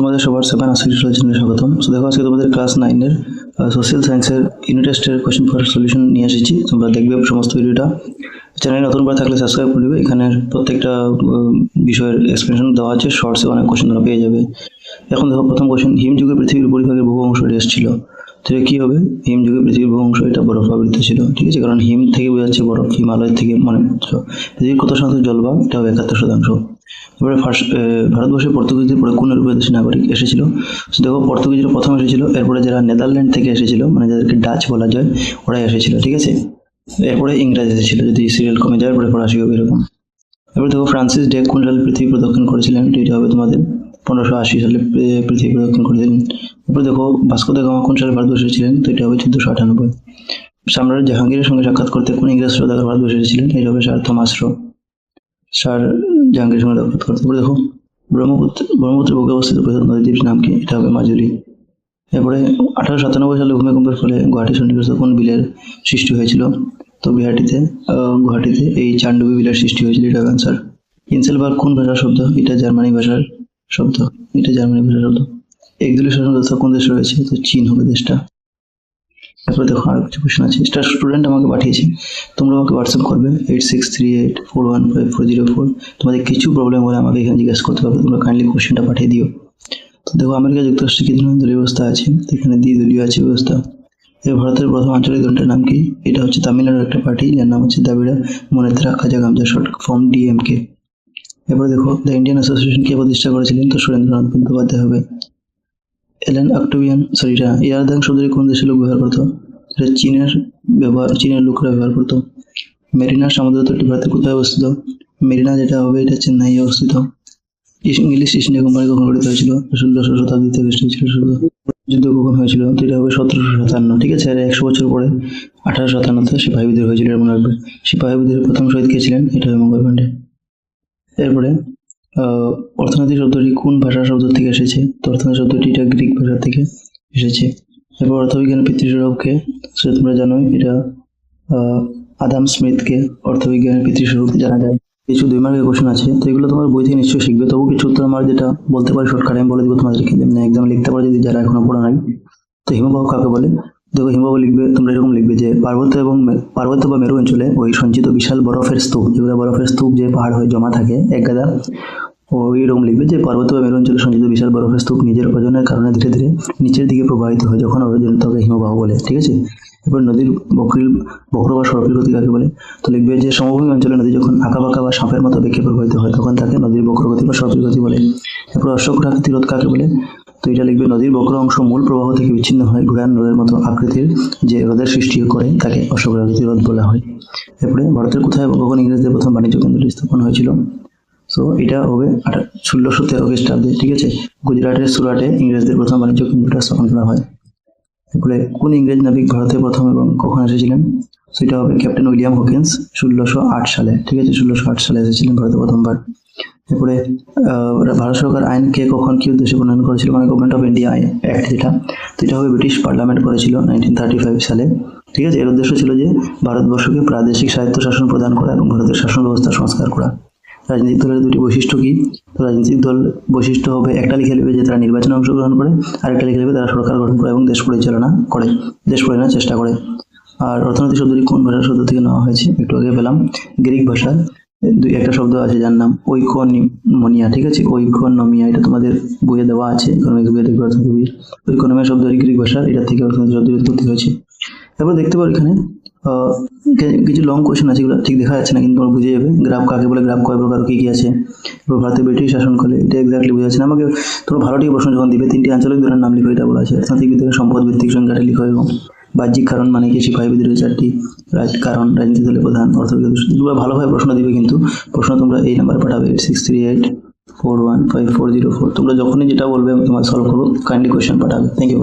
তোমাদের সবার 7 আসলে চ্যানেলে স্বাগতম। সো দেখো আজকে তোমাদের ক্লাস 9 এর সোশ্যাল সায়েন্সের ইউনিট টেস্টের কোশ্চেন পেপার সলিউশন নিয়ে এসেছি। তোমরা দেখবে সমস্ত ভিডিওটা। চ্যানেলে নতুন করে থাকলে সাবস্ক্রাইব করে দিবে। এখানে প্রত্যেকটা বিষয়ের এক্সপ্লেনেশন দেওয়া আছে, শর্টসে অনেক কোশ্চেন তোমরা পেয়ে যাবে। এখন দেখো প্রথম কোশ্চেন, হিমযুগে পৃথিবীর উপরিভাগের বহু অংশ রেস্ট ছিল। তো এটা কি হবে? হিমযুগে পৃথিবীর বহু অংশ এটা বরফাবৃত ছিল, ঠিক আছে? কারণ হিম থেকে বোঝাচ্ছে বরফ, হিমালয় থেকে মনে করছো। পৃথিবীর কত শতাংশ জলভাগ? এটা হবে 71%। এবারে ভারতবর্ষে পর্তুগিজদের পরে কোন ইউরোপীয় দেশের নাগরিক এসেছিল? দেখো পর্তুগিজরা প্রথম এসেছিল, এরপরে যারা নেদারল্যান্ড থেকে এসেছিল, মানে যাদেরকে ডাচ বলা যায়, ওরাই এসেছিল, ঠিক আছে? এরপরে ইংরেজ এসেছিল, যদি সিরিয়াল কমে যায় পরে ফরাসি হবে এরকম। এবার দেখো ফ্রান্সিস ড্রেক কোন সালে পৃথিবী প্রদক্ষিণ করেছিলেন? এটা হবে তোমাদের 1580 সালে পৃথিবী প্রদক্ষিণ করেছিলেন। এরপর দেখো ভাস্কো দা গামা কোন সালে ভারতবর্ষে এসেছিলেন? তো এটা হবে 1498। সম্রাট জাহাঙ্গীরের সঙ্গে সাক্ষাৎ করতে কোন ইংরেজ সওদাগর ভারতবর্ষে এসেছিলেন? এটা হবে স্যার থমাস র। স্যার জাহাঙ্গীরের সঙ্গে সাক্ষাৎ করতে। এরপরে দেখো ব্রহ্মপুত্রের বুকে অবস্থিত বৃহৎ নদীদ্বীপটির নাম কি? এটা হবে মাজুলি। এরপরে 1897 সালে ভূমিকম্পের ফলে গুয়াহাটি সন্নিকটস্থ কোন বিলের সৃষ্টি হয়েছিল? তো গুয়াহাটিতে এই চান্ডুবি বিলের সৃষ্টি হয়েছিল, এটা হবে আনসার। ইনসেলবার্গ কোন ভাষার শব্দ? এটা জার্মানি ভাষার শব্দ। একদলীয় শাসন ব্যবস্থা কোন দেশে রয়েছে? তো চীন হবে দেশটা। তারপরে দেখো আরো কিছু কোশ্চেন আছে, এটা স্টুডেন্ট আমাকে পাঠিয়েছে, তোমরা আমাকে হোয়াটসঅ্যাপ করবে 8638415404। তোমাদের কিছু প্রবলেম হলে আমাকে এখানে জিজ্ঞাসা করতে পারবে, তোমরা কাইন্ডলি কোশ্চেনটা পাঠিয়ে দিও। তো দেখো আমেরিকা যুক্তরাষ্ট্রে কি ধরনের দলীয় ব্যবস্থা আছে? এখানে দ্বিদলীয় আছে ব্যবস্থা। ভারতের প্রথম আঞ্চলিক দলটার নাম কি? এটা হচ্ছে তামিলনাড়ুর একটা পার্টি, যার নাম হচ্ছে দ্রাবিড় মুনেত্রা কাঝাগাম, যার শর্ট ফর্ম ডিএমকে। এরপরে দেখো দ্য ইন্ডিয়ান অ্যাসোসিয়েশন কে প্রতিষ্ঠা করেছিলেন? তো সুরেন্দ্রনাথ বন্দ্যোপাধ্যায় হবে। এলেন অক্টোভিয়ান, ইয়ারদাং শব্দটি কোন দেশের লোক ব্যবহার করতো? এটা চীনের লোকরা ব্যবহার করতো। মেরিনা সমুদ্র তটটি ভারতের কোথায় অবস্থিত? মেরিনা যেটা হবে এটা চেন্নাই অবস্থিত। ইংলিশ ইস্ট ইন্ডিয়া কোম্পানি কখন গঠিত হয়েছিল? 16শো শতাব্দীতে হয়েছিল। যুদ্ধ কখন হয়েছিল? তো এটা হবে 1757, ঠিক আছে? আর 100 বছর পরে 1857-তে সিপাহী বিদ্রোহ হয়েছিল, এর মনে রাখবে। সিপাহী বিদ্রোহের প্রথম শহীদ কে ছিলেন? এটা হবে মঙ্গল পাণ্ডে। এরপরে অর্থনীতি শব্দটি কোন ভাষার শব্দ থেকে এসেছে? তো অর্থনীতি শব্দটি এটা গ্রিক ভাষা থেকে এসেছে। এরপর অর্থবিজ্ঞানের পিতৃস্বরূপকে? সেটা তোমরা জানো, এটা আদাম স্মিথকে অর্থবিজ্ঞানের পিতৃস্বরূপ জানা যায়। কিছু 2 মার্কের কোশ্চেন আছে, তো এগুলো তোমার বই থেকে নিশ্চয়ই শিখবে, তবু কিছু উত্তর আমার যেটা বলতে পারি শর্টকাট আমি বলে দিব তোমাদেরকে, এক্সাম লিখতে পারো যদি যারা এখনো পড়া নাই। তো হিমবাহ কাকে বলে? দেখো হিমবাহ লিখবে তোমরা এরকম লিখবে যে পার্বত্য বা মেরু অঞ্চলে ওই সঞ্চিত বিশাল বরফের স্তূপ, যেগুলো বরফের স্তূপ যে পাহাড় হয়ে জমা থাকে এক গাদা, ওইরকম লিখবে যে পার্বত্য বা মেরু অঞ্চলে সঞ্চিত বিশাল বরফের স্তূপ নিজের ওজনের কারণে ধীরে ধীরে নিচের দিকে প্রবাহিত হয়, যখন ওজন তবে হিমবাহ বলে, ঠিক আছে? এবার নদীর বক্র বা সর্পিল গতি কাকে বলে? তো লিখবে যে সমভূমি অঞ্চলে নদী যখন আঁকাবাঁকা বা সাপের মতো বেঁকে প্রবাহিত হয় তখন তাকে নদীর বক্র গতি বা সর্পিল গতি বলে। এরপর অশ্বক্ষুরাকৃতি রোধ কাকে বলে? তো এটা লিখবে নদীর বক্র অংশ মূল প্রবাহ থেকে বিচ্ছিন্ন হয় ঘোড়ার নদের মতো আকৃতির যে রোধের সৃষ্টি করে তাকে অশ্বক্ষুরাকৃতি রোধ বলা হয়। এরপরে ভারতের কোথায় কখন ইংরেজদের প্রথম বাণিজ্য কেন্দ্রটি স্থাপন হয়েছিল? সো এটা হবে 1613 খ্রিস্টাব্দে, ঠিক আছে? গুজরাটের সুরাটে ইংরেজদের প্রথম বাণিজ্য কেন্দ্রটা স্থাপন করা হয়। এরপরে কোন ইংরেজ নাবিক ভারতে প্রথম এবং কখন এসেছিলেন? সেটা হবে ক্যাপ্টেন উইলিয়াম হকিন্স 1608 সালে, ঠিক আছে? 1608 সালে এসেছিলেন ভারতে প্রথমবার। এরপরে ভারত সরকার আইন কে কখন কি উদ্দেশ্যে প্রণয়ন করেছিল, মানে গভর্নমেন্ট অফ ইন্ডিয়া অ্যাক্ট যেটা, তো এটা হবে ব্রিটিশ পার্লামেন্ট করেছিল 1935 সালে, ঠিক আছে? এর উদ্দেশ্য ছিল যে ভারতবর্ষকে প্রাদেশিক স্বায়ত্তশাসন প্রদান করা এবং ভারতের শাসন ব্যবস্থা সংস্কার করা। রাজনৈতিক দলের 2টি বৈশিষ্ট্য কি? তো রাজনৈতিক দল বৈশিষ্ট্য হবে, একটা লিখে নেবে যে তারা নির্বাচনে অংশগ্রহণ করে, আর একটা লিখে নেবে তারা সরকার গঠন করে এবং দেশ পরিচালনার চেষ্টা করে। আর অর্থনৈতিক শব্দটি কোন ভাষার শব্দ থেকে নেওয়া হয়েছে? একটু আগে পেলাম গ্রিক ভাষার একটা শব্দ আছে যার নাম ঐকোনমিয়া, ঠিক আছে? ঐকোনমিয়া, এটা তোমাদের বইয়ে দেওয়া আছে, ইকোনমিক্স বইয়ে দেখবে অর্থনীতি বইয়ে। ঐকোনমিয়া শব্দটি গ্রিক ভাষার, এটা থেকে অর্থনীতি শব্দের উৎপত্তি হয়েছে। তারপর দেখতে পারো এখানে কিছু লং কোশ্চেন আছে, এগুলো ঠিক দেখা যাচ্ছে না কিন্তু তোমরা বুঝে যাবে। গ্রাফ কাকে বলে? গ্রাফ কয় প্রকার, কি কি আছে? ভারতে ব্রিটিশ শাসন করলে, এটা এক্স্যাক্টলি বোঝা যাচ্ছে না আমাকে। তোমরা ভালো ঠিক প্রশ্ন যখন দিবে 3টি আঞ্চলিক দলের নাম লিখো, এটা বলা আছে। অর্থনৈতিক বিদ্যালয়ের সম্পদ ভিত্তিক সংখ্যাটা লিখো এবং বাহ্যিক কারণ মানে কি? সিপাহী বিদ্রোহের 4টি কারণ, রাজনীতি দলের প্রধান, অর্থবিজ্ঞান। তোমরা ভালোভাবে প্রশ্ন দিবে, কিন্তু প্রশ্ন তোমরা এই নাম্বারে পাঠাবে 8638415404। তোমরা যখনই যেটা বলবে আমি তোমার সলভ করবো, কাইন্ডলি কোয়েশ্চেন পাঠাবে। Thank you.